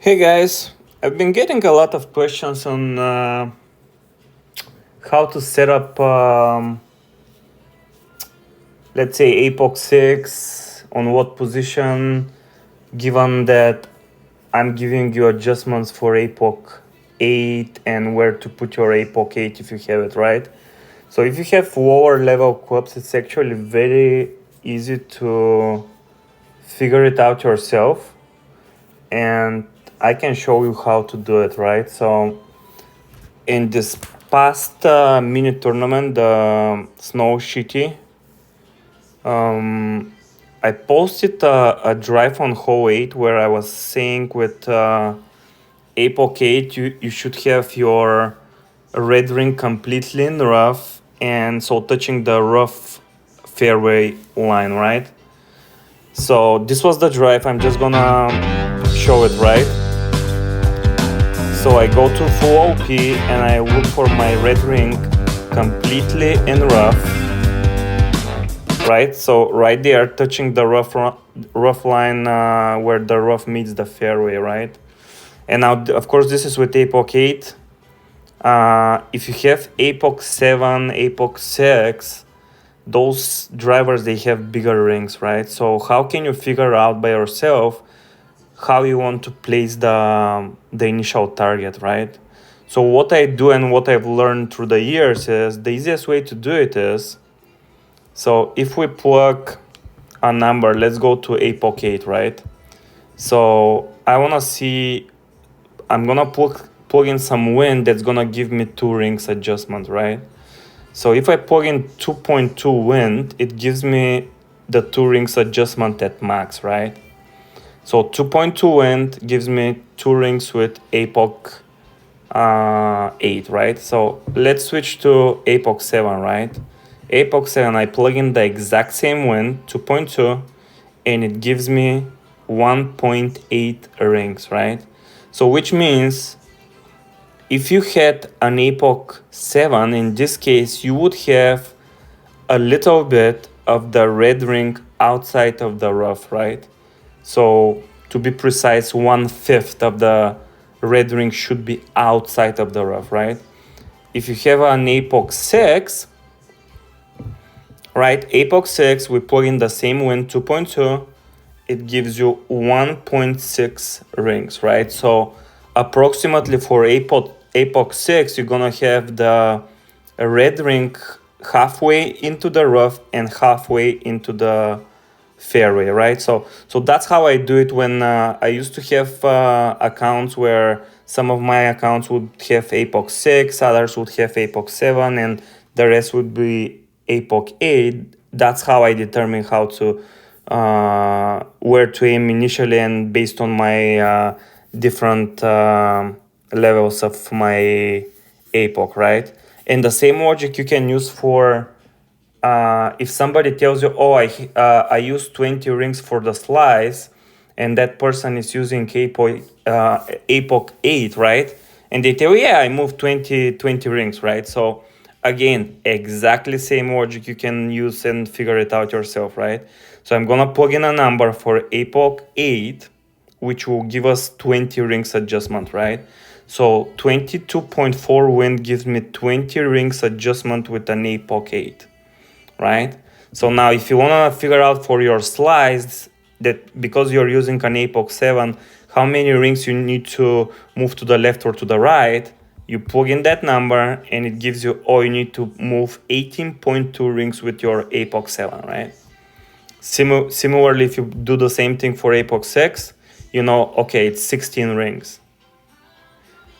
Hey guys, I've been getting a lot of questions on how to set up, let's say, Apoc 6, on what position, given that I'm giving you adjustments for Apoc 8 and where to put your Apoc 8 if you have it, right? So if you have lower level clubs, it's actually very easy to figure it out yourself, and I can show you how to do it, right? So in this past mini tournament, the Snow City, I posted a drive on hole 8 where I was saying with Apoc 8, you should have your red ring completely in rough, and so touching the rough fairway line, right? So this was the drive. I'm just gonna show it, right? So I go to full OP and I look for my red ring completely in rough, right? So right there, touching the rough line where the rough meets the fairway, right? And now, of course, this is with Apoc 8. If you have Apoc 7, Apoc 6, those drivers, they have bigger rings, right? So how can you figure out by yourself how you want to place the initial target, right? So what I do and what I've learned through the years is the easiest way to do it is, so if we plug a number, let's go to Apoc 8, right? So I want to see, I'm going to plug in some wind that's going to give me 2 rings adjustment, right? So if I plug in 2.2 wind, it gives me the 2 rings adjustment at max, right? So 2.2 wind gives me 2 rings with Apoc 8, right? So let's switch to Apoc 7, right? Apoc 7, I plug in the exact same wind, 2.2, and it gives me 1.8 rings, right? So which means if you had an Apoc 7, in this case, you would have a little bit of the red ring outside of the rough, right? So to be precise, 1/5 of the red ring should be outside of the rough, right? If you have an Apoc 6, right? Apoc 6, we plug in the same wind, 2.2, it gives you 1.6 rings, right? So approximately for Apoc 6, you're gonna have the red ring halfway into the rough and halfway into the fairway, right? So that's how I do it when I used to have accounts where some of my accounts would have Apoc 6, others would have Apoc 7, and the rest would be Apoc 8. That's how I determine how to where to aim initially, and based on my different levels of my Apoc, right? And the same logic you can use for if somebody tells you, oh, I use 20 rings for the slice, and that person is using Apoc 8, right? And they tell you, yeah, I moved 20 rings, right? So again, exactly same logic you can use and figure it out yourself, right? So I'm gonna plug in a number for Apoc 8, which will give us 20 rings adjustment, right? So 22.4 wind gives me 20 rings adjustment with an Apoc 8, right? So now if you want to figure out for your slice that because you're using an Apoc 7, how many rings you need to move to the left or to the right, you plug in that number and it gives you, oh, you need to move 18.2 rings with your Apoc 7, right? Similarly, if you do the same thing for Apoc 6, you know, okay, it's 16 rings.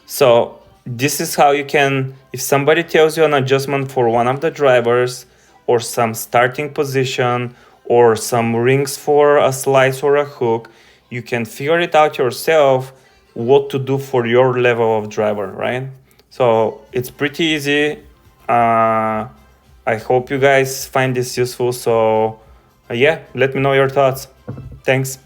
So this is how you can, if somebody tells you an adjustment for one of the drivers or some starting position or some rings for a slice or a hook, you can figure it out yourself what to do for your level of driver, right? So it's pretty easy. I hope you guys find this useful. So yeah, let me know your thoughts. Thanks.